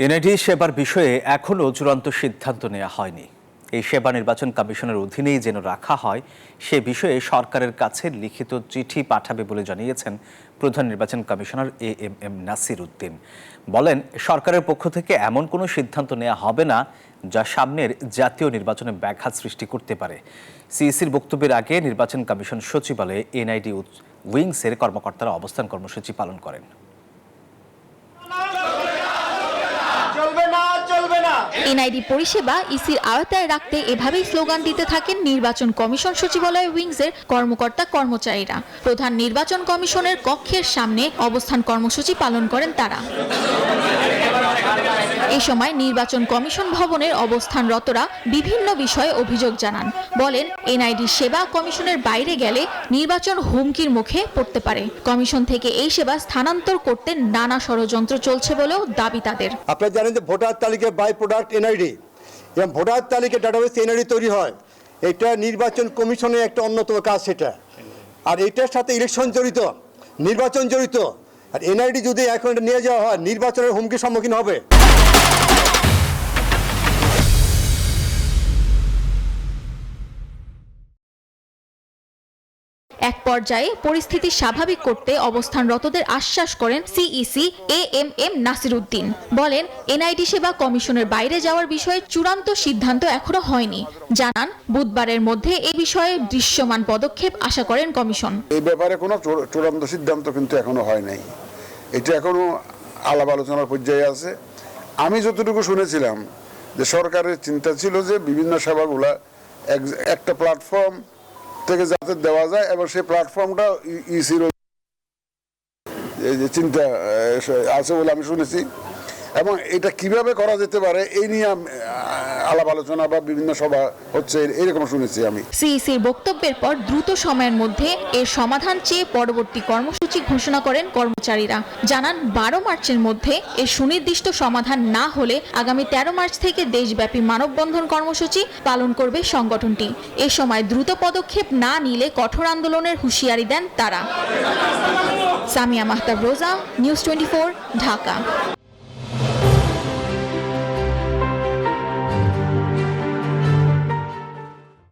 NID সেবার বিষয়ে এখনও চূড়ান্ত সিদ্ধান্ত নেওয়া হয়নি। এই সেবা নির্বাচন কমিশনের অধীনেই যেন রাখা হয় সে বিষয়ে সরকারের কাছে লিখিত চিঠি পাঠাবে বলে জানিয়েছেন প্রধান নির্বাচন কমিশনার এএমএম নাসির উদ্দিন। বলেন, সরকারের পক্ষ থেকে এমন কোনো সিদ্ধান্ত নেওয়া হবে না যা সামনের জাতীয় নির্বাচনে ব্যাঘাত সৃষ্টি করতে পারে। সিইসির বক্তব্যের আগে নির্বাচন কমিশন সচিবালয়ে এনআইডি উইংসের কর্মকর্তারা অবস্থান কর্মসূচি পালন করেন। এনআইডি পরিষেবা ইসির আওতায় রাখতে এভাবেই স্লোগান দিতে থাকেন নির্বাচন কমিশন সচিবালয় উইংসের কর্মকর্তা কর্মচারীরা। প্রধান নির্বাচন কমিশনের কক্ষের সামনে অবস্থান কর্মসূচি পালন করেন তারা। এ সময় নির্বাচন কমিশন ভবনের অবস্থানরতরা বিভিন্ন বিষয়ে অভিযোগ জানান। বলেন, এনআইডি সেবা কমিশনের বাইরে গেলে নির্বাচন হুমকির মুখে পড়তে পারে। কমিশন থেকে এই সেবা স্থানান্তর করতে নানা ষড়যন্ত্র চলছে বলেও দাবি তাদের। আপনারা জানেন যে ভোটার তালিকা বাই প্রোডাক্ট এনআইডি এবং ভোটার তালিকা ডাটাবেস এনআইডি তৈরি হয়। এটা নির্বাচন কমিশনের একটা অন্যতম কাজ সেটা। আর এটার সাথে ইলেকশন জড়িত, নির্বাচন জড়িত। আর এনআইডি যদি এখন নিয়ে যাওয়া হয় নির্বাচনের হুমকির সম্মুখীন হবে। এক পর্যায়ে পরিস্থিতি স্বাভাবিক করতে অবস্থানরতদের আশ্বাস করেন সিইসি এএমএম নাসির উদ্দিন। বলেন, এনআইডি সেবা কমিশনের বাইরে যাওয়ার বিষয়ে চূড়ান্ত সিদ্ধান্ত এখনো হয়নি। জানান, বুধবারের মধ্যে এ বিষয়ে দৃশ্যমান পদক্ষেপ আশা করেন কমিশন। এই ব্যাপারে কোনো চূড়ান্ত সিদ্ধান্ত কিন্তু এখনো হয় নাই। এটা এখনো আলাপ আলোচনার পর্যায়ে আছে। আমি যতটুকু শুনেছিলাম যে সরকারের চিন্তা ছিল যে বিভিন্ন সেবাগুলা একটা প্ল্যাটফর্ম থেকে যাতে দেওয়া যায় এবং সেই প্ল্যাটফর্মটা ইসির চিন্তা আছে বলে আমি শুনেছি। এবং এটা কিভাবে করা যেতে পারে এই নিয়ে আলাপ আলোচনা বা বিভিন্ন সভা হচ্ছে এরকম শুনেছি আমি। সিইসির বক্তব্যের পর দ্রুত সময়ের মধ্যে এর সমাধান চেয়ে পরবর্তী কর্মসূচি ঘোষণা করেন কর্মচারীরা। জানান, 12 মার্চের মধ্যে এর সুনির্দিষ্ট সমাধান না হলে আগামী 13 মার্চ থেকে দেশব্যাপী মানববন্ধন কর্মসূচি পালন করবে সংগঠনটি। এ সময় দ্রুত পদক্ষেপ না নিলে কঠোর আন্দোলনের হুঁশিয়ারি দেন তারা। সামিয়া মাহতাব রোজা, নিউজ 24, ঢাকা।